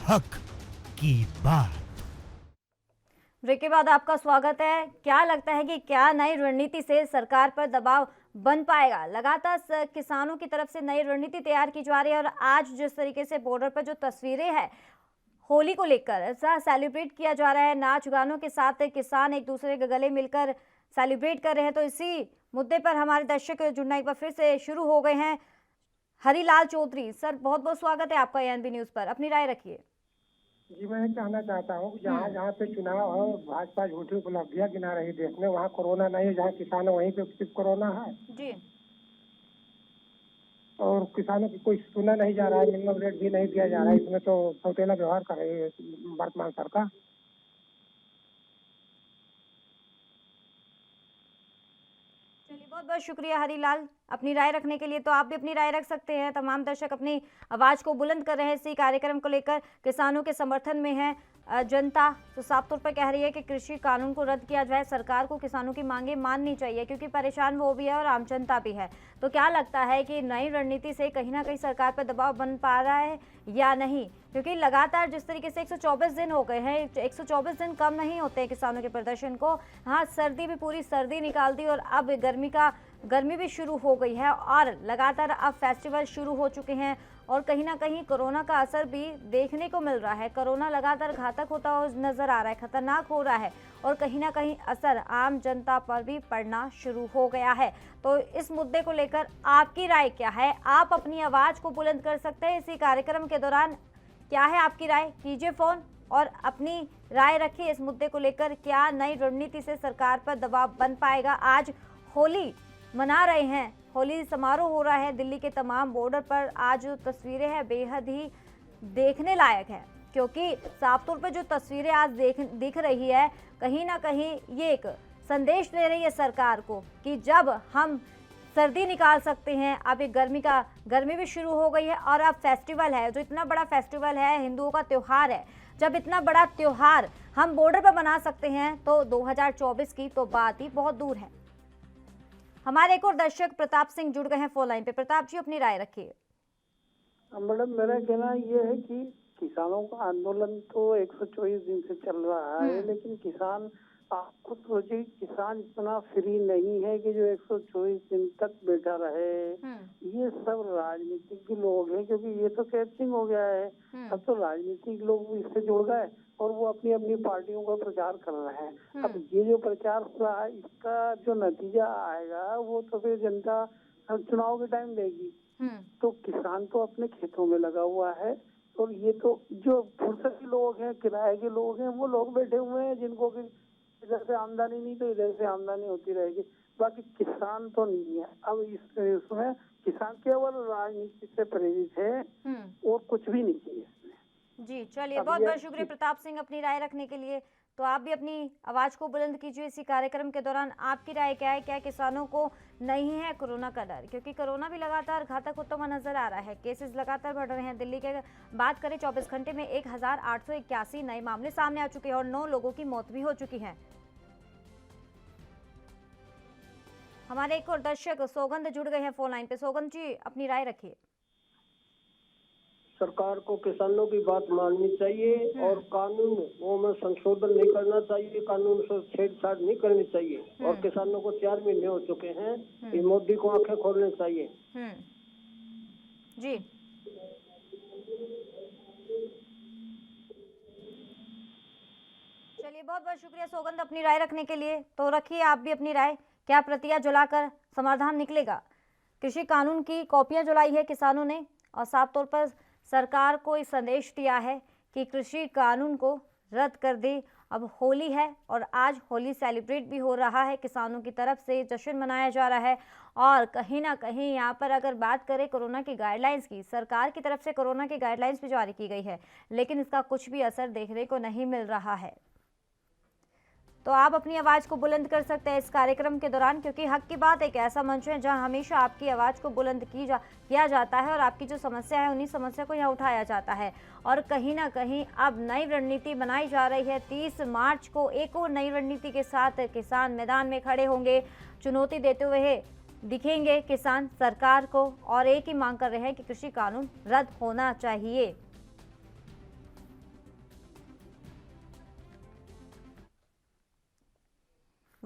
हक की बात। ब्रेक के बाद आपका स्वागत है। क्या लगता है कि क्या नई रणनीति से सरकार पर दबाव बन पाएगा? लगातार किसानों की तरफ से नई रणनीति तैयार की जा रही है और आज जिस तरीके से बॉर्डर पर जो तस्वीरें हैं होली को लेकर ऐसा सेलिब्रेट किया जा रहा है, नाच गानों के साथ किसान एक दूसरे के गले मिलकर सेलिब्रेट कर रहे हैं। तो इसी मुद्दे पर हमारे दर्शक जुड़ना एक बार फिर से शुरू हो गए हैं। हरिलाल चौधरी सर, बहुत बहुत स्वागत है आपका एएनबी न्यूज पर, अपनी राय रखिए। जी, मैं कहना चाहता हूँ कि जहाँ जहाँ पे चुनाव और भाजपा झूठी उपलब्धियां गिना रही देश में, वहाँ कोरोना नहीं है। जहाँ किसान है वहीं पे सिर्फ कोरोना है जी। और किसानों की कोई सुना नहीं जा रहा है, मिनिमम रेट भी नहीं दिया जा रहा है। इसमें तो सौतेला व्यवहार कर रही है वर्तमान सरकार। चलिए, बहुत बहुत शुक्रिया हरीलाल अपनी राय रखने के लिए। तो आप भी अपनी राय रख सकते हैं। तमाम दर्शक अपनी आवाज को बुलंद कर रहे हैं इसी कार्यक्रम को लेकर। किसानों के समर्थन में है जनता, तो साफ तौर पर कह रही है कि कृषि कानून को रद्द किया जाए। सरकार को किसानों की मांगे माननी चाहिए क्योंकि परेशान वो भी है और आम जनता भी है। तो क्या लगता है कि नई रणनीति से कहीं ना कहीं सरकार पर दबाव बन पा रहा है या नहीं? क्योंकि लगातार जिस तरीके से 124 दिन हो गए हैं, 124 दिन कम नहीं होते हैं किसानों के प्रदर्शन को। हाँ, सर्दी भी पूरी सर्दी निकाल दी और अब गर्मी भी शुरू हो गई है और लगातार अब फेस्टिवल शुरू हो चुके हैं और कहीं ना कहीं कोरोना का असर भी देखने को मिल रहा है। कोरोना लगातार घातक होता हुआ नजर आ रहा है, खतरनाक हो रहा है और कहीं ना कहीं असर आम जनता पर भी पड़ना शुरू हो गया है। तो इस मुद्दे को लेकर आपकी राय क्या है? आप अपनी आवाज को बुलंद कर सकते हैं इसी कार्यक्रम के दौरान। क्या है आपकी राय? कीजिए फोन और अपनी राय रखिए इस मुद्दे को लेकर। क्या नई रणनीति से सरकार पर दबाव बन पाएगा? आज होली मना रहे हैं, होली समारोह हो रहा है दिल्ली के तमाम बॉर्डर पर। आज जो तस्वीरें हैं बेहद ही देखने लायक है क्योंकि साफ तौर पर जो तस्वीरें आज दिख रही है, कहीं ना कहीं ये एक संदेश दे रही है सरकार को कि जब हम सर्दी निकाल सकते हैं, अब एक गर्मी भी शुरू हो गई है और अब फेस्टिवल है, जो इतना बड़ा फेस्टिवल है, हिंदुओं का त्योहार है। जब इतना बड़ा त्योहार हम बॉर्डर पर मना सकते हैं तो 2024 की तो बात ही बहुत दूर है। हमारे एक और दर्शक प्रताप सिंह जुड़ गए हैं फोन लाइन पे। प्रताप जी, अपनी राय रखिए। मैडम, मेरा कहना ये है कि किसानों का आंदोलन तो 124 दिन से चल रहा है, लेकिन किसान, आप खुद सोचिए, किसान इतना फ्री नहीं है कि जो 124 दिन तक बैठा रहे। ये सब राजनीतिक लोग हैं, क्योंकि ये तो कैप्सिंग हो गया है। अब तो राजनीतिक लोग भी इससे जुड़ गए और वो अपनी अपनी पार्टियों का प्रचार कर रहे हैं। अब ये जो प्रचार हो रहा है, इसका जो नतीजा आएगा वो तो फिर जनता चुनाव के टाइम देगी। तो किसान तो अपने खेतों में लगा हुआ है और ये तो जो फुर्सत के लोग हैं, किराए के लोग हैं, वो लोग बैठे हुए हैं जिनको कि इधर से आमदनी नहीं तो इधर से आमदनी होती रहेगी। बाकी किसान तो नहीं है। अब इसमें किसान केवल राजनीति से प्रेरित है और कुछ भी नहीं चाहिए इसमें। जी, चलिए, बहुत बहुत शुक्रिया प्रताप सिंह अपनी राय रखने के लिए। तो आप भी अपनी आवाज को बुलंद कीजिए इसी कार्यक्रम के दौरान। आपकी राय क्या है? क्या किसानों को नहीं है कोरोना का डर? क्योंकि कोरोना भी लगातार घातक होता हुआ नजर आ रहा है, केसेस लगातार बढ़ रहे हैं। दिल्ली के बात करें 24 घंटे में 1881 नए मामले सामने आ चुके हैं और 9 लोगों की मौत भी हो चुकी है। हमारे एक और दर्शक सौगंध जुड़ गए हैं फोन लाइन पे। सौगंध जी, अपनी राय रखिए। सरकार को किसानों की बात माननी चाहिए और कानून में संशोधन नहीं करना चाहिए, कानून से छेड़छाड़ नहीं करनी चाहिए। और किसानों को 4 महीने हो चुके हैं, ये मोदी को आंखें खोलनी चाहिए। जी, चलिए, बहुत बहुत शुक्रिया सौगंध अपनी राय रखने के लिए। तो रखिए आप भी अपनी राय। क्या प्रतियां जलाकर समाधान निकलेगा? कृषि कानून की कॉपियां जलाई है किसानों ने और साफ तौर पर सरकार को इस संदेश दिया है कि कृषि कानून को रद्द कर दे। अब होली है और आज होली सेलिब्रेट भी हो रहा है, किसानों की तरफ से जश्न मनाया जा रहा है। और कहीं ना कहीं यहाँ पर अगर बात करें कोरोना की गाइडलाइंस की, सरकार की तरफ से कोरोना की गाइडलाइंस भी जारी की गई है, लेकिन इसका कुछ भी असर देखने को नहीं मिल रहा है। तो आप अपनी आवाज़ को बुलंद कर सकते हैं इस कार्यक्रम के दौरान, क्योंकि हक की बात एक ऐसा मंच है जहां हमेशा आपकी आवाज़ को बुलंद किया जाता है और आपकी जो समस्या है उन्हीं समस्या को यहाँ उठाया जाता है। और कहीं ना कहीं अब नई रणनीति बनाई जा रही है। 30 मार्च को एक और नई रणनीति के साथ किसान मैदान में खड़े होंगे, चुनौती देते हुए दिखेंगे किसान सरकार को और एक ही मांग कर रहे हैं कि कृषि कानून रद्द होना चाहिए।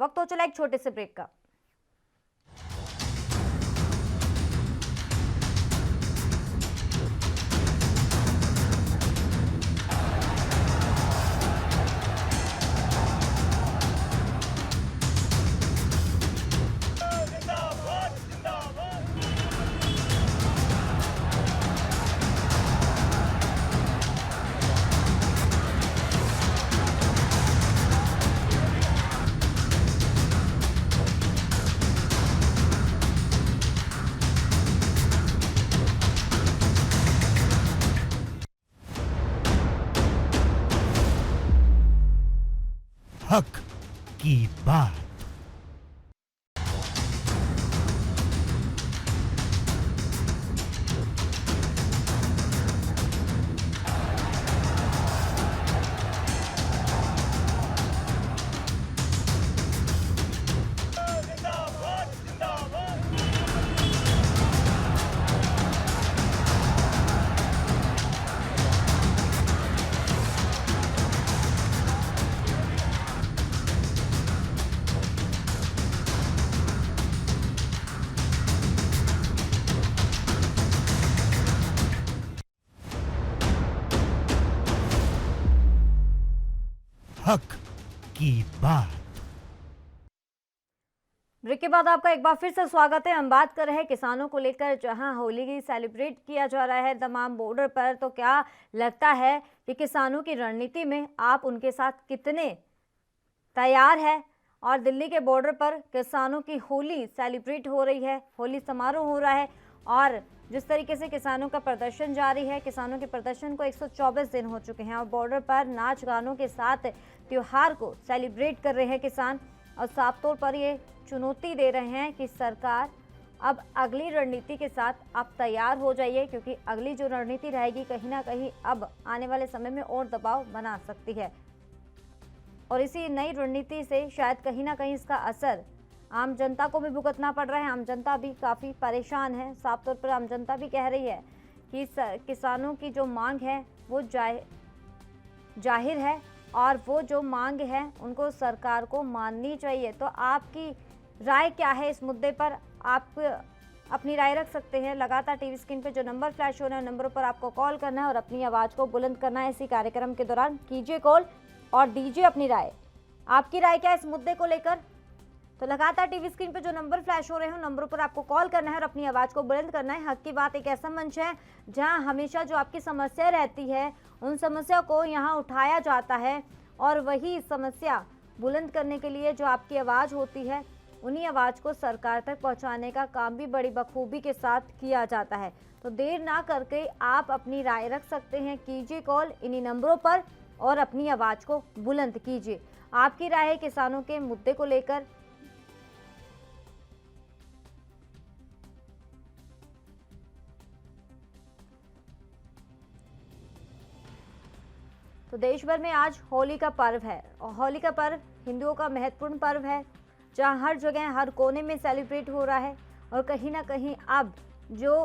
वक्त हो चला एक छोटे से ब्रेक का। हक की बात। हक की बात। ब्रेक के बाद आपका एक बार फिर से स्वागत है। हम बात कर रहे हैं किसानों को लेकर, जहां होली की सेलिब्रेट किया जा रहा है तमाम बॉर्डर पर। तो क्या लगता है कि किसानों की रणनीति में आप उनके साथ कितने तैयार है? और दिल्ली के बॉर्डर पर किसानों की होली सेलिब्रेट हो रही है, होली समारोह हो रहा है, और जिस तरीके से किसानों का प्रदर्शन जारी है, किसानों के प्रदर्शन को 124 दिन हो चुके हैं और बॉर्डर पर नाच गानों के साथ त्योहार को सेलिब्रेट कर रहे हैं किसान। और साफ तौर पर ये चुनौती दे रहे हैं कि सरकार अब अगली रणनीति के साथ आप तैयार हो जाइए, क्योंकि अगली जो रणनीति रहेगी कहीं ना कहीं अब आने वाले समय में और दबाव बना सकती है। और इसी नई रणनीति से शायद कहीं ना कहीं इसका असर आम जनता को भी भुगतना पड़ रहा है। आम जनता भी काफ़ी परेशान है। साफ तौर पर आम जनता भी कह रही है कि किसानों की जो मांग है वो जाहिर है, और वो जो मांग है उनको सरकार को माननी चाहिए। तो आपकी राय क्या है इस मुद्दे पर? आप अपनी राय रख सकते हैं। लगातार टीवी स्क्रीन पे जो नंबर फ्लैश हो रहे हैं, नंबरों पर आपको कॉल करना है और अपनी आवाज़ को बुलंद करना है। इसी कार्यक्रम के दौरान कीजिए कॉल और दीजिए अपनी राय। आपकी राय क्या है इस मुद्दे को लेकर? तो लगातार टीवी स्क्रीन पे जो नंबर फ्लैश हो रहे हैं, नंबरों पर आपको कॉल करना है और अपनी आवाज़ को बुलंद करना है। हक की बात एक ऐसा मंच है जहां हमेशा जो आपकी समस्या रहती है उन समस्या को यहां उठाया जाता है, और वही समस्या बुलंद करने के लिए जो आपकी आवाज़ होती है उन्हीं आवाज़ को सरकार तक पहुंचाने का काम भी बड़ी बखूबी के साथ किया जाता है। तो देर ना करके आप अपनी राय रख सकते हैं। कीजिए कॉल इन्हीं नंबरों पर और अपनी आवाज़ को बुलंद कीजिए। आपकी राय है किसानों के मुद्दे को लेकर। तो देश भर में आज होली का पर्व है, और होली का पर्व हिंदुओं का महत्वपूर्ण पर्व है, जहां हर जगह हर कोने में सेलिब्रेट हो रहा है। और कहीं ना कहीं अब जो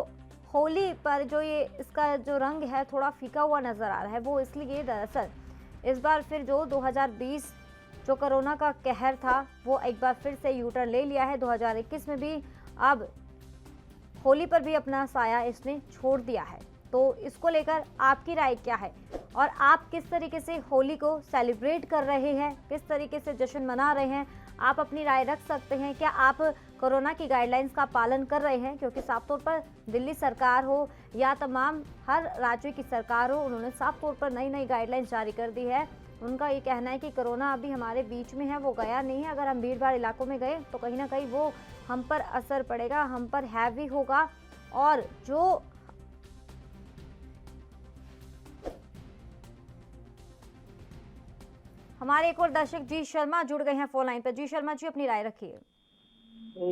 होली पर जो ये इसका जो रंग है थोड़ा फीका हुआ नज़र आ रहा है। वो इसलिए दरअसल इस बार फिर जो 2020 जो कोरोना का कहर था वो एक बार फिर से यूटर्न ले लिया है। 2021 में भी अब होली पर भी अपना साया इसने छोड़ दिया है। तो इसको लेकर आपकी राय क्या है, और आप किस तरीके से होली को सेलिब्रेट कर रहे हैं, किस तरीके से जश्न मना रहे हैं? आप अपनी राय रख सकते हैं। क्या आप कोरोना की गाइडलाइंस का पालन कर रहे हैं? क्योंकि साफ तौर पर दिल्ली सरकार हो या तमाम हर राज्य की सरकार हो, उन्होंने साफ तौर पर नई नई गाइडलाइंस जारी कर दी है। उनका ये कहना है कि कोरोना अभी हमारे बीच में है, वो गया नहीं है। अगर हम भीड़ भाड़ इलाकों में गए तो कहीं ना कहीं वो हम पर असर पड़ेगा, हम पर हैवी होगा। और जो हमारे एक और दर्शक जी शर्मा जुड़ गए हैं फोन लाइन पर। जी शर्मा जी, अपनी राय रखिए।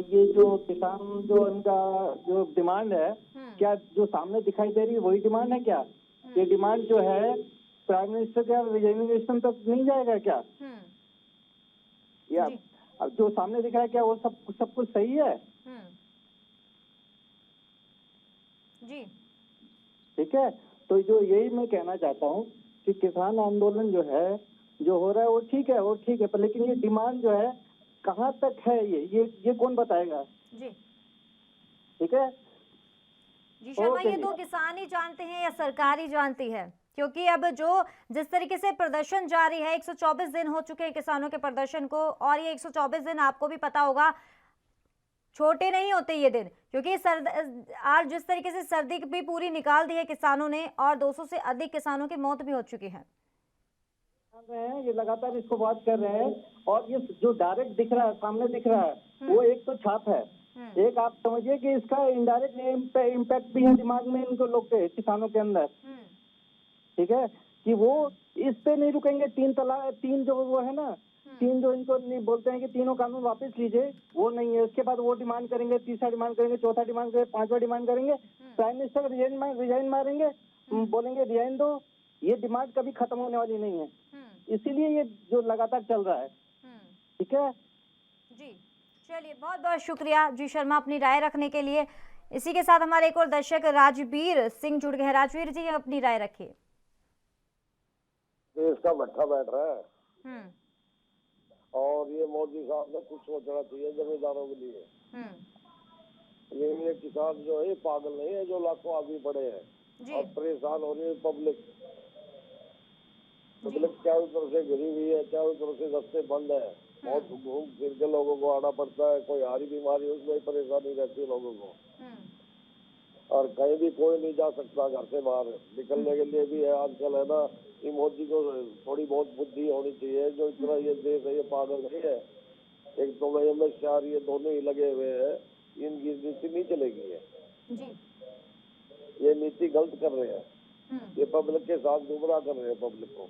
ये जो किसान जो इनका जो डिमांड है, क्या जो सामने दिखाई दे रही है वही डिमांड है क्या? ये डिमांड जो है प्राइम मिनिस्टर का रेजिग्नेशन तक नहीं जाएगा क्या? या अब जो सामने दिख रहा है क्या वो सब कुछ सही है? जी ठीक है, तो जो यही मैं कहना चाहता हूँ कि किसान आंदोलन जो है जो हो रहा है वो ठीक है, पर लेकिन ये डिमांड जो है कहाँ तक है ये कौन बताएगा? जी ठीक है जी शर्मा, ये चलिए। तो किसान ही जानते हैं या सरकार ही जानती है? क्योंकि अब जो जिस तरीके से प्रदर्शन जारी है, 124 दिन हो चुके हैं किसानों के प्रदर्शन को, और ये 124 दिन आपको भी पता होगा छोटे नहीं होते ये दिन, क्योंकि आज जिस तरीके से सर्दी भी पूरी निकाल दी है किसानों ने, और 200 से अधिक किसानों की मौत भी हो चुकी है। ये लगातार इसको बात कर रहे हैं, और ये जो डायरेक्ट दिख रहा है, सामने दिख रहा है, वो एक तो छाप है, एक आप समझिए कि इसका इनडायरेक्ट इम्पैक्ट भी है दिमाग में इनको लोग के, किसानों के अंदर। ठीक है कि वो इस पे नहीं रुकेंगे। तीन जो वो है ना, तीन जो इनको नहीं बोलते हैं कि तीनों कानून वापस लीजिए, वो नहीं है। उसके बाद वो डिमांड करेंगे, तीसरा डिमांड करेंगे, चौथा डिमांड करेंगे, पांचवा डिमांड करेंगे, प्राइम मिनिस्टर रिजाइन मारेंगे, बोलेंगे रिजाइन दो। ये डिमांड कभी खत्म होने वाली नहीं है, इसीलिए ये जो लगातार चल रहा है। ठीक है जी, चलिए बहुत बहुत शुक्रिया जी शर्मा अपनी राय रखने के लिए। इसी के साथ हमारे एक और दर्शक राजवीर सिंह जुड़ गए हैं। राजवीर जी अपनी राय रखिए। देश का भट्ठा बैठ रहा है और ये मोदी साहब ने कुछ सोचना चाहिए जमींदारों के लिए। ये किसान जो है पागल नहीं है, जो लाखों आदमी पड़े हैं और परेशान हो रही है पब्लिक। चारों तरफ से घिरी हुई है, चारों तरफ से रास्ते बंद है, बहुत घूम फिर के लोगों को आना पड़ता है। कोई हारी बीमारी उसमें परेशानी रहती है लोगों को, और कहीं भी कोई नहीं जा सकता घर से बाहर। निकलने के लिए भी है आजकल, है ना। ये मोदी को थोड़ी बहुत बुद्धि होनी चाहिए, जो इतना ये देश है ये पागल नहीं है। एक तो MSR ये दोनों ही लगे हुए हैं, इनकी नीति नहीं चलेगी है। ये नीति गलत कर रहे हैं, ये पब्लिक के साथ गुमराह कर रहे हैं पब्लिक को,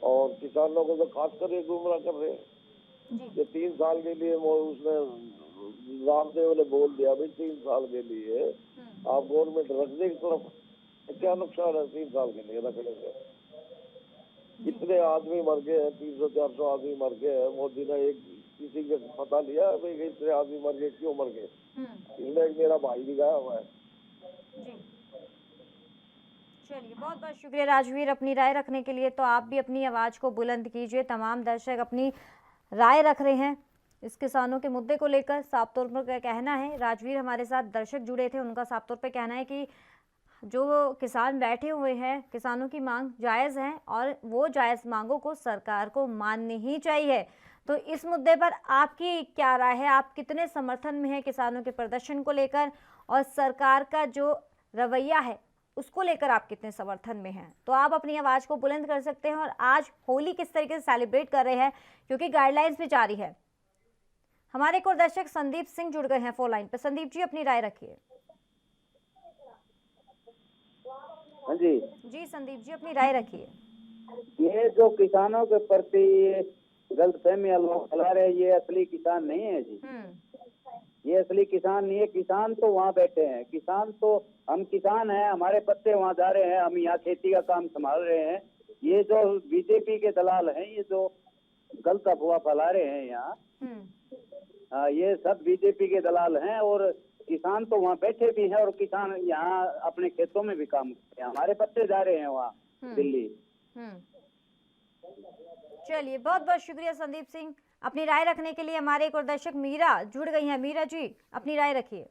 और किसानों को तो खासकर ये गुमराह कर रहे हैं। ये 3 साल के लिए उसने रामदेव ने बोल दिया भाई 3 साल के लिए आप गवर्नमेंट रख दे एक तरफ। क्या नुकसान है 3 साल के लिए रखने से? इतने आदमी मर गए हैं, 300-400 आदमी मर गए हैं। मोदी ने एक किसी का पता लिया भाई इतने आदमी मर गए, क्यों मर गए? इसमें एक मेरा भाई भी गया हुआ है। चलिए बहुत बहुत शुक्रिया राजवीर अपनी राय रखने के लिए। तो आप भी अपनी आवाज़ को बुलंद कीजिए। तमाम दर्शक अपनी राय रख रहे हैं इस किसानों के मुद्दे को लेकर। साफ तौर पर कहना है, राजवीर हमारे साथ दर्शक जुड़े थे, उनका साफ तौर पर कहना है कि जो किसान बैठे हुए हैं, किसानों की मांग जायज़ है और वो जायज़ मांगों को सरकार को माननी ही चाहिए। तो इस मुद्दे पर आपकी क्या राय है? आप कितने समर्थन में हैं किसानों के प्रदर्शन को लेकर, और सरकार का जो रवैया है उसको लेकर आप कितने समर्थन में हैं? तो आप अपनी आवाज़ को बुलंद कर सकते हैं। और आज होली किस तरीके से सेलिब्रेट कर रहे हैं, क्योंकि गाइडलाइंस भी जारी है। हमारे एक और दर्शक संदीप सिंह जुड़ गए हैं फोन लाइन पर। संदीप जी अपनी राय रखिए। हाँ जी जी संदीप जी अपनी राय रखिए। ये जो किसानों के प्रति गलतफहमियां लोग फैला रहे हैं, ये असली किसान नहीं है जी। ये असली किसान नहीं है। किसान तो वहाँ बैठे हैं, किसान तो हम किसान हैं, हमारे पत्ते वहाँ जा रहे हैं, हम यहाँ खेती का काम संभाल रहे हैं। ये जो बीजेपी के दलाल हैं, ये जो गलत अफवाह फैला रहे हैं यहाँ, हाँ ये सब बीजेपी के दलाल हैं। और किसान तो वहाँ बैठे भी हैं, और किसान यहाँ अपने खेतों में भी काम करते हैं। हमारे पत्ते जा रहे हैं वहाँ दिल्ली। चलिए बहुत बहुत शुक्रिया संदीप सिंह अपनी राय रखने के लिए। हमारे एक और दर्शक मीरा जुड़ गई हैं। मीरा जी अपनी राय रखिए।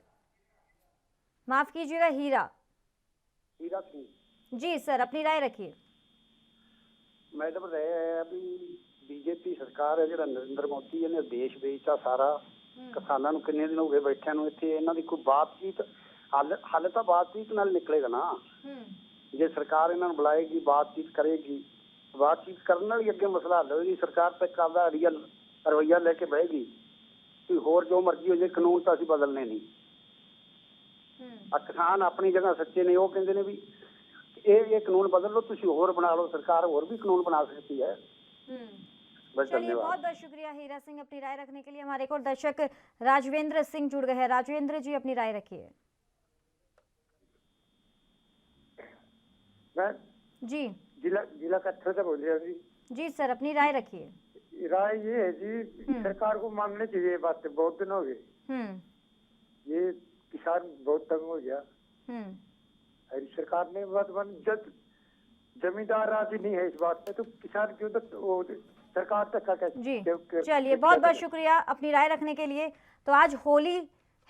माफ कीजिएगा, हीरा जी सर अपनी राय रखिए। मैडम रहे अभी बीजेपी सरकार है, ਜਿਹੜਾ नरेंद्र मोदी ने देश बेचता सारा। किसानों किन्ने दिन हो गए बैठिਆਂ ਨੂੰ ਇੱਥੇ। ਇਹਨਾਂ ਦੀ ਕੋਈ ਬਾਤਚੀਤ ਹੱਲ ਤਾਂ ਬਾतचीत ਨਾਲ ਨਿਕਲੇਗਾ ਨਾ। ਜੇ ਸਰਕਾਰ ਇਹਨਾਂ ਨੂੰ ਬੁਲਾਏਗੀ, ਬਾतचीत ਕਰੇਗੀ, बातचीत करने वाली अगे मसला हल होगी। सरकार तक आपका रियल रवैया लेके बहेगी कि होर जो मर्जी हो जाए, कानून तो असं बदलने नहीं। किसान अपनी जगह सच्चे ने, वो कहते हैं भी ये कानून बदल लो, तुम होर बना लो, सरकार होर भी कानून बना सकती है। चलिए बहुत बहुत शुक्रिया हीरा सिंह अपनी राय रखने के लिए। हमारे एक और दर्शक राजवेंद्र सिंह जुड़ गए हैं। राजवेंद्र जी अपनी राय रखिए। जी जिला कच्छा से बोल रहा जी सर अपनी राय रखिए। राय ये है जी, सरकार को मानने चाहिए बात। बहुत दिन हो गए ये किसान बहुत तंग हो गया। सरकार ने बात मान, जब जमींदार राजी नहीं है इस बात में, तो किसान क्यों तो सरकार तक का जी चलिए, बहुत बहुत शुक्रिया अपनी राय रखने के लिए। तो आज होली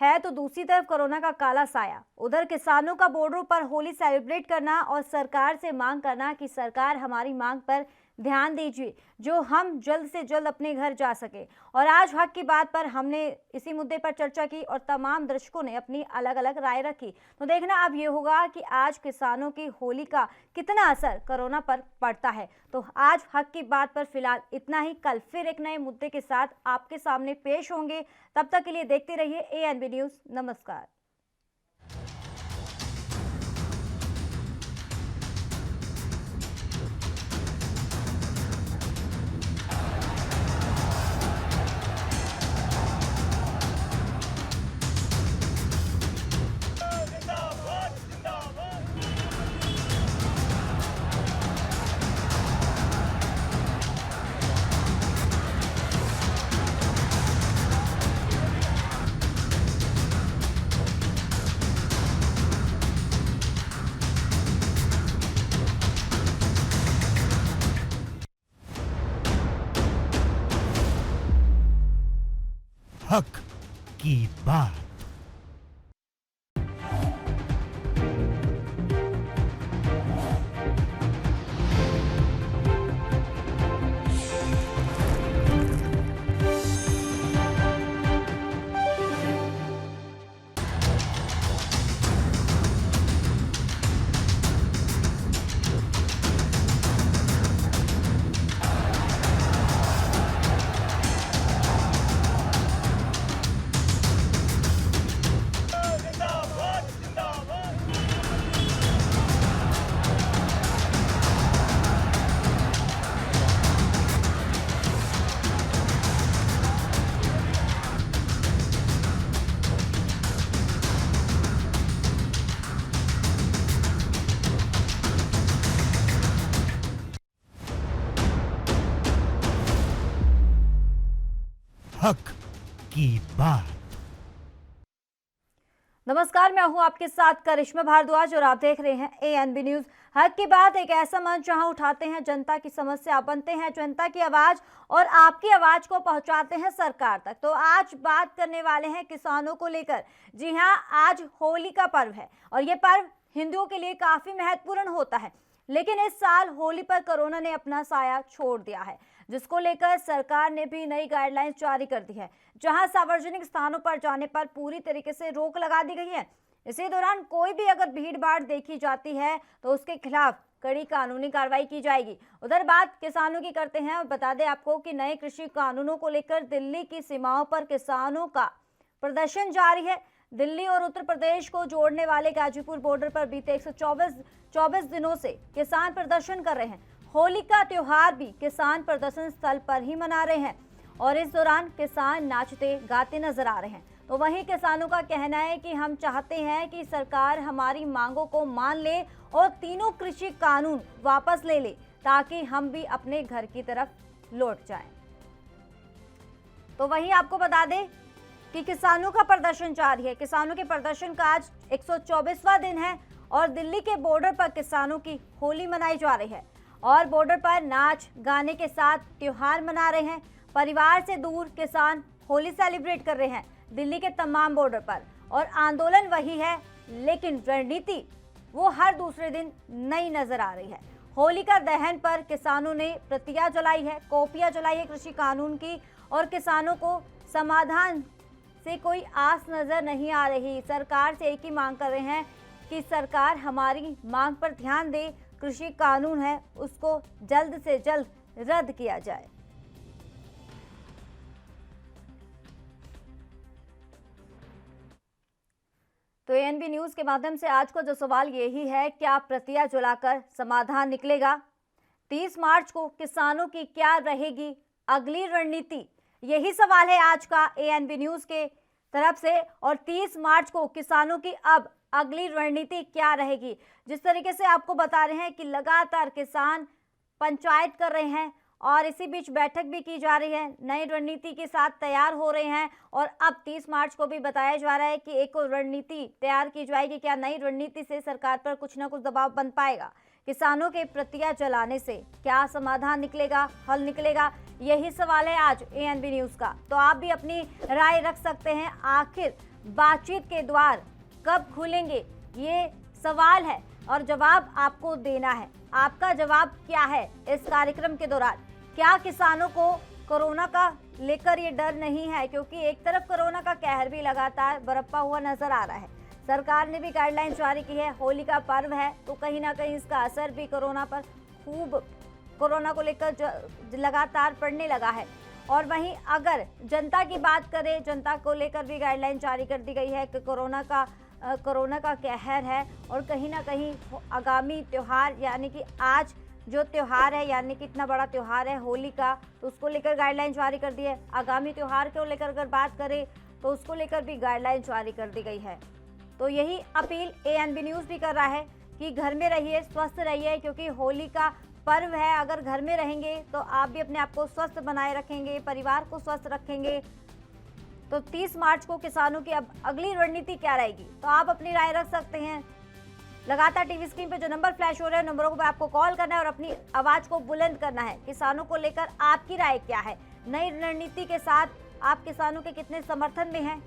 है तो दूसरी तरफ कोरोना का काला साया, उधर किसानों का बॉर्डरों पर होली सेलिब्रेट करना और सरकार से मांग करना कि सरकार हमारी मांग पर ध्यान दीजिए, जो हम जल्द से जल्द अपने घर जा सके। और आज हक की बात पर हमने इसी मुद्दे पर चर्चा की और तमाम दर्शकों ने अपनी अलग अलग राय रखी। तो देखना अब ये होगा कि आज किसानों की होली का कितना असर कोरोना पर पड़ता है। तो आज हक की बात पर फिलहाल इतना ही। कल फिर एक नए मुद्दे के साथ आपके सामने पेश होंगे। तब तक के लिए देखते रहिए ANB न्यूज़। नमस्कार। हक की बात। हक की बात। नमस्कार, मैं हूं आपके साथ करिश्मा भारद्वाज और आप देख रहे हैं ANB न्यूज़। हक की बात एक ऐसा मंच जहां उठाते हैं जनता की समस्या, बनते हैं जनता की आवाज और आपकी आवाज को पहुंचाते हैं सरकार तक। तो आज बात करने वाले हैं किसानों को लेकर। जी हां, आज होली का पर्व है और ये पर्व हिंदुओं के लिए काफी महत्वपूर्ण होता है, लेकिन इस साल होली पर कोरोना ने अपना साया छोड़ दिया है, जिसको लेकर सरकार ने भी नई गाइडलाइंस जारी कर दी है, जहां सार्वजनिक स्थानों पर जाने पर पूरी तरीके से रोक लगा दी गई है। इसी दौरान कोई भी अगर भीड़ भाड़ देखी जाती है तो उसके खिलाफ कड़ी कानूनी कार्रवाई की जाएगी। उधर बात किसानों की करते हैं और बता दें आपको कि नए कृषि कानूनों को लेकर दिल्ली की सीमाओं पर किसानों का प्रदर्शन जारी है। दिल्ली और उत्तर प्रदेश को जोड़ने वाले गाजीपुर बॉर्डर पर बीते 124 दिनों से किसान प्रदर्शन कर रहे हैं। होली का त्योहार भी किसान प्रदर्शन स्थल पर ही मना रहे हैं और इस दौरान किसान नाचते गाते नजर आ रहे हैं। तो वहीं किसानों का कहना है कि हम चाहते हैं कि सरकार हमारी मांगों को मान ले और तीनों कृषि कानून वापस ले ले, ताकि हम भी अपने घर की तरफ लौट जाएं। तो वहीं आपको बता दें कि किसानों का प्रदर्शन जारी है। किसानों के प्रदर्शन का आज 124वां दिन है और दिल्ली के बॉर्डर पर किसानों की होली मनाई जा रही है और बॉर्डर पर नाच गाने के साथ त्योहार मना रहे हैं। परिवार से दूर किसान होली सेलिब्रेट कर रहे हैं दिल्ली के तमाम बॉर्डर पर। और आंदोलन वही है, लेकिन रणनीति वो हर दूसरे दिन नई नजर आ रही है। होली का दहन पर किसानों ने प्रतियां जलाई है, कॉपियां जलाई है कृषि कानून की, और किसानों को समाधान से कोई आस नजर नहीं आ रही। सरकार से एक ही मांग कर रहे हैं कि सरकार हमारी मांग पर ध्यान दे, कृषि कानून है उसको जल्द से जल्द रद्द किया जाए। तो ANB न्यूज़ के माध्यम से आज को जो सवाल यही है, क्या प्रतियां जलाकर समाधान निकलेगा? 30 मार्च को किसानों की क्या रहेगी अगली रणनीति? यही सवाल है आज का ANB न्यूज़ के तरफ से। और 30 मार्च को किसानों की अब अगली रणनीति क्या रहेगी? जिस तरीके से आपको बता रहे हैं कि लगातार किसान पंचायत कर रहे हैं और इसी बीच बैठक भी की जा रही है, नई रणनीति के साथ तैयार हो रहे हैं। और अब 30 मार्च को भी बताया जा रहा है कि एक और रणनीति तैयार की जाएगी। क्या नई रणनीति से सरकार पर कुछ ना कुछ दबाव बन पाएगा? किसानों के प्रतियां जलाने से क्या समाधान निकलेगा, हल निकलेगा? यही सवाल है आज एएनबी न्यूज का। तो आप भी अपनी राय रख सकते हैं। आखिर बातचीत के द्वार कब खुलेंगे, ये सवाल है और जवाब आपको देना है। आपका जवाब क्या है इस कार्यक्रम के दौरान? क्या किसानों को कोरोना का लेकर ये डर नहीं है? क्योंकि एक तरफ कोरोना का कहर भी लगातार बरपा हुआ नजर आ रहा है। सरकार ने भी गाइडलाइन जारी की है। होली का पर्व है तो कहीं ना कहीं इसका असर भी कोरोना पर खूब कोरोना को लेकर लगातार पड़ने लगा है। और वहीं अगर जनता की बात करें, जनता को लेकर भी गाइडलाइन जारी कर दी गई है कि कोरोना का कहर है और कहीं ना कहीं आगामी त्यौहार यानी कि आज जो त्यौहार है यानी कि इतना बड़ा त्यौहार है होली का, तो उसको लेकर गाइडलाइन जारी कर दी है। आगामी त्यौहार को लेकर अगर बात करें तो उसको लेकर भी गाइडलाइन जारी कर दी गई है। तो यही अपील एएनबी न्यूज़ भी कर रहा है कि घर में रहिए, स्वस्थ रहिए, क्योंकि होली का पर्व है। अगर घर में रहेंगे तो आप भी अपने आप को स्वस्थ बनाए रखेंगे, परिवार को स्वस्थ रखेंगे। तो 30 मार्च को किसानों की अब अगली रणनीति क्या रहेगी, तो आप अपनी राय रख सकते हैं। लगातार टीवी स्क्रीन पे जो नंबर फ्लैश हो रहे हैं, नंबरों पर आपको कॉल करना है और अपनी आवाज को बुलंद करना है। किसानों को लेकर आपकी राय क्या है? नई रणनीति के साथ आप किसानों के कितने समर्थन में हैं?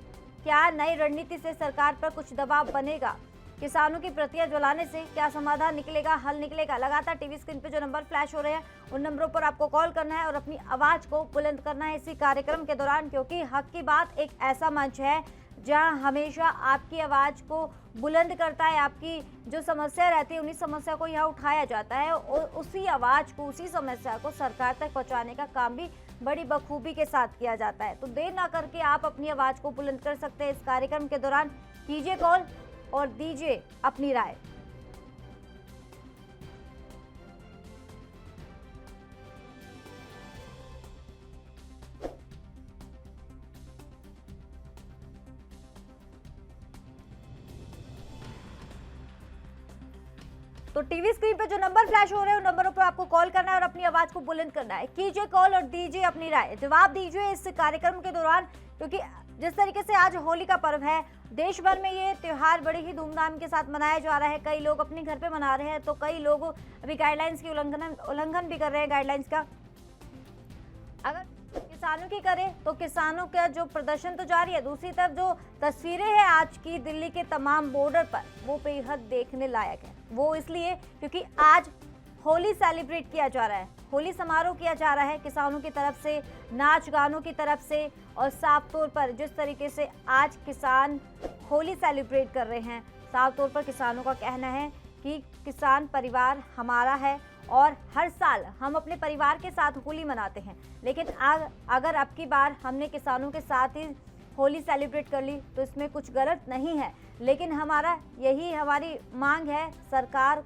क्या नई रणनीति से सरकार पर कुछ दबाव बनेगा? किसानों की प्रतियां जलाने से क्या समाधान निकलेगा, हल निकलेगा? लगातार टीवी स्क्रीन पे जो नंबर फ्लैश हो रहे हैं उन नंबरों पर आपको कॉल करना है और अपनी आवाज को बुलंद करना है इसी कार्यक्रम के दौरान, क्योंकि हक की बात एक ऐसा मंच है जहां हमेशा आपकी आवाज को बुलंद करता है। आपकी जो समस्या रहती है उन्हीं समस्या को यहाँ उठाया जाता है और उसी आवाज को, उसी समस्या को सरकार तक पहुँचाने का काम भी बड़ी बखूबी के साथ किया जाता है। तो देर ना करके आप अपनी आवाज को बुलंद कर सकते हैं इस कार्यक्रम के दौरान। कीजिए कॉल और दीजिए अपनी राय। तो टीवी स्क्रीन पे जो नंबर फ्लैश हो रहे हैं उन नंबरों पर आपको कॉल करना है और अपनी आवाज को बुलंद करना है। कीजिए कॉल और दीजिए अपनी राय, जवाब दीजिए इस कार्यक्रम के दौरान, क्योंकि जिस तरीके से आज होली का पर्व है, देश भर में ये त्योहार बड़े ही धूमधाम के साथ मनाया जा रहा है। कई लोग अपने घर पे मना रहे हैं तो कई लोग अभी गाइडलाइंस की उल्लंघन भी कर रहे हैं गाइडलाइंस का। अगर किसानों की करें तो किसानों का जो प्रदर्शन तो जारी है, दूसरी तरफ जो तस्वीरें हैं आज की दिल्ली के तमाम बॉर्डर पर, वो बेहद देखने लायक है। वो इसलिए क्योंकि आज होली सेलिब्रेट किया जा रहा है, होली समारोह किया जा रहा है किसानों की तरफ से, नाच गानों की तरफ से। और साफ तौर पर जिस तरीके से आज किसान होली सेलिब्रेट कर रहे हैं, साफ तौर पर किसानों का कहना है कि किसान परिवार हमारा है और हर साल हम अपने परिवार के साथ होली मनाते हैं, लेकिन अगर अब की बार हमने किसानों के साथ ही होली सेलिब्रेट कर ली तो इसमें कुछ गलत नहीं है। लेकिन हमारी मांग है, सरकार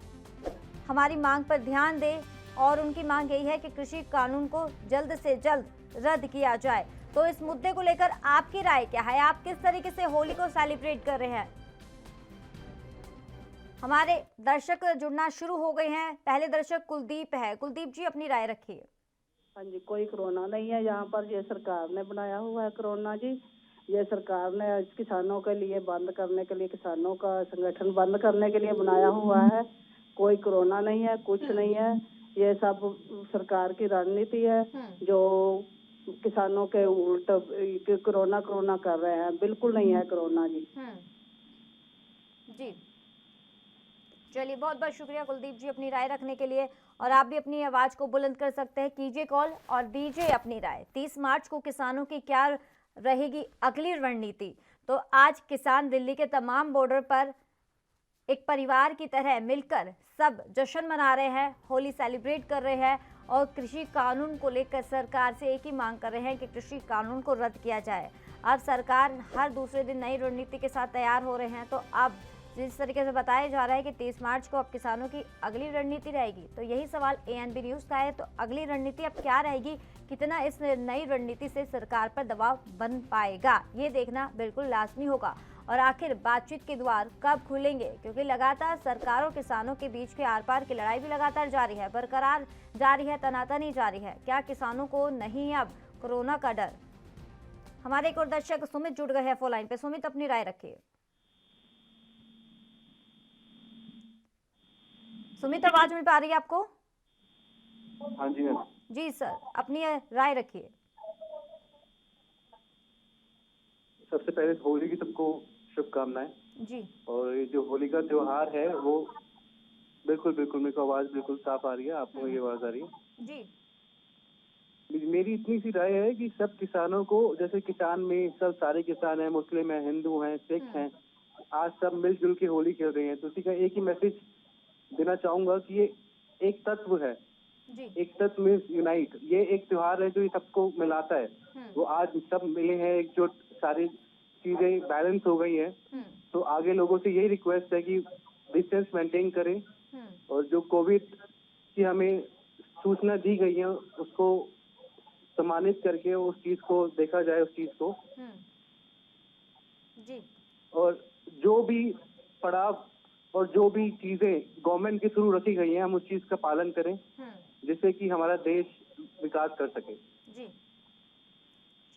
हमारी मांग पर ध्यान दे और उनकी मांग यही है कि कृषि कानून को जल्द से जल्द रद्द किया जाए। तो इस मुद्दे को लेकर आपकी राय क्या है? आप किस तरीके से होली को सेलिब्रेट कर रहे हैं? हमारे दर्शक जुड़ना शुरू हो गए हैं। पहले दर्शक कुलदीप है। कुलदीप जी अपनी राय रखिए। हाँ जी, कोई कोरोना नहीं है यहाँ पर, ये सरकार ने बनाया हुआ है कोरोना जी। ये सरकार ने किसानों के लिए बंद करने के लिए, किसानों का संगठन बंद करने के लिए बनाया हुआ है। कोई कोरोना नहीं है, कुछ नहीं है, ये सब सरकार की रणनीति है जो किसानों के उल्ट कोरोना कर रहे हैं। बिल्कुल नहीं है कोरोना जी। जी चलिए, बहुत बहुत शुक्रिया कुलदीप जी अपनी राय रखने के लिए। और आप भी अपनी आवाज को बुलंद कर सकते हैं। कीजिए कॉल और दीजिए अपनी राय। 30 मार्च को किसानों की क्या रहेगी अगली रणनीति? तो आज किसान दिल्ली के तमाम बॉर्डर पर एक परिवार की तरह मिलकर सब जश्न मना रहे हैं, होली सेलिब्रेट कर रहे हैं और कृषि कानून को लेकर सरकार से एक ही मांग कर रहे हैं कि कृषि कानून को रद्द किया जाए। अब सरकार हर दूसरे दिन नई रणनीति के साथ तैयार हो रहे हैं। तो अब जिस तरीके से बताया जा रहा है कि 30 मार्च को अब किसानों की अगली रणनीति रहेगी, तो यही सवाल एएनबी न्यूज़ का है। तो अगली रणनीति अब क्या रहेगी, कितना इस नई रणनीति से सरकार पर दबाव बन पाएगा, ये देखना बिल्कुल लाजमी होगा। और आखिर बातचीत के द्वार कब खुलेंगे, क्योंकि लगातार सरकार और किसानों के बीच के आर पार की लड़ाई भी लगातार जारी है, बरकरार जारी है, तनातनी जारी है। क्या किसानों को नहीं है अब कोरोना का डर? हमारे एक और दर्शक सुमित जुड़ गए हैं फोन लाइन पे। सुमित अपनी राय रखिए। सुमित, आवाज मिल पा रही है आपको? हाँ जी मैम। जी सर, अपनी राय रखिए। सबसे पहले होली की सबको शुभकामनाएं। जी। और ये जो होली का त्योहार है वो बिल्कुल बिल्कुल, मेरे को आवाज बिल्कुल साफ आ रही है, आपको ये आवाज आ रही है? जी। मेरी इतनी सी राय है कि सब किसानों को, जैसे किसान में सब सारे किसान हैं, मुस्लिम हैं, हिंदू हैं, सिख हैं, आज सब मिलजुल के होली खेल रहे हैं, तो उसी का एक ही मैसेज देना चाहूंगा कि ये एक तत्व है। जी। एक तत्व मीन्स यूनाइट। ये एक त्योहार है जो ये सबको मिलाता है। वो आज सब मिले हैं एकजुट, सारी चीजें बैलेंस हो गई हैं। तो आगे लोगों से यही रिक्वेस्ट है कि डिस्टेंस मेंटेन करें, और जो कोविड की हमें सूचना दी गई है उसको सम्मानित करके उस चीज को देखा जाए, उस चीज को। जी। और जो भी पड़ाव और जो भी चीजें गवर्नमेंट के थ्रू रखी गई हैं, हम उस चीज का पालन करें, जिससे कि हमारा देश विकास कर सके। जी।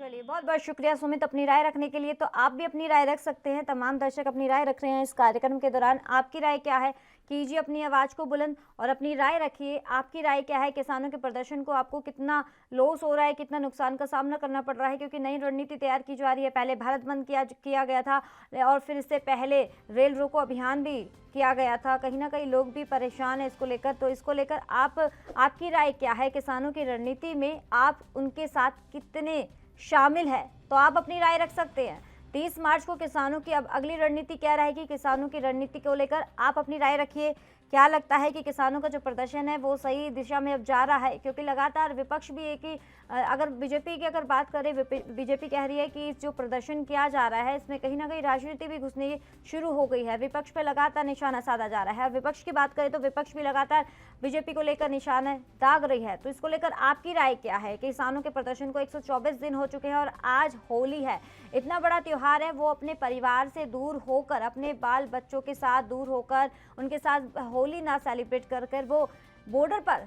चलिए, बहुत बहुत शुक्रिया सुमित अपनी राय रखने के लिए। तो आप भी अपनी राय रख सकते हैं, तमाम दर्शक अपनी राय रख रहे हैं इस कार्यक्रम के दौरान। आपकी राय क्या है? कीजिए अपनी आवाज़ को बुलंद और अपनी राय रखिए। आपकी राय क्या है? किसानों के प्रदर्शन को आपको कितना लॉस हो रहा है, कितना नुकसान का सामना करना पड़ रहा है? क्योंकि नई रणनीति तैयार की जा रही है। पहले भारत बंद किया गया था, और फिर इससे पहले रेल रोको अभियान भी किया गया था। कहीं ना कहीं लोग भी परेशान हैं इसको लेकर। तो इसको लेकर आपकी राय क्या है? किसानों की रणनीति में आप उनके साथ कितने शामिल है? तो आप अपनी राय रख सकते हैं। 30 मार्च को किसानों की अब अगली रणनीति क्या रहेगी, किसानों की रणनीति को लेकर आप अपनी राय रखिए। क्या लगता है कि किसानों का जो प्रदर्शन है वो सही दिशा में अब जा रहा है? क्योंकि लगातार विपक्ष भी एक ही, अगर बीजेपी की अगर बात करें, बीजेपी कह रही है कि जो प्रदर्शन किया जा रहा है इसमें कहीं ना कहीं राजनीति भी घुसनी शुरू हो गई है। विपक्ष पे लगातार निशाना साधा जा रहा है। विपक्ष की बात करें तो विपक्ष भी लगातार बीजेपी को लेकर निशाना दाग रही है। तो इसको लेकर आपकी राय क्या है? किसानों के प्रदर्शन को 124 दिन हो चुके हैं और आज होली है, इतना बड़ा त्योहार है, वो अपने परिवार से दूर होकर, अपने बाल बच्चों के साथ दूर होकर, उनके साथ होली ना सेलिब्रेट कर कर वो बॉर्डर पर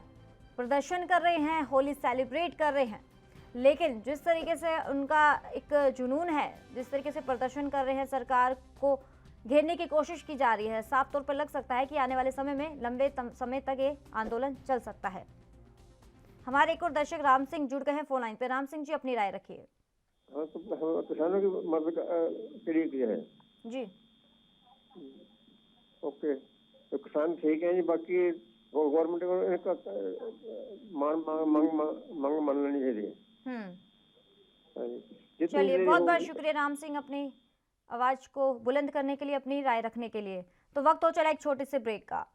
प्रदर्शन कर रहे हैं, होली सेलिब्रेट कर रहे हैं। लेकिन जिस तरीके से उनका एक जुनून है, जिस तरीके से प्रदर्शन कर रहे हैं, सरकार को घेरने की कोशिश की जा रही है, साफ तौर पर लग सकता है कि आने वाले समय में लंबे समय तक ये आंदोलन चल सकता है। हमारे एक और दर्शक राम सिंह जुड़ गए हैं फोन लाइन पे। राम सिंह जी, अपनी राय रखिए। हाँ, तो किसानों की मदद के लिए किया है जी। ओके, तो किसान ठीक है जी, बाकी गवर्नमेंट को मांग मान लेनी चाहिए। चलिए, बहुत बहुत शुक्रिया राम सिंह अपनी आवाज को बुलंद करने के लिए, अपनी राय रखने के लिए। तो वक्त हो चला एक छोटे से ब्रेक का।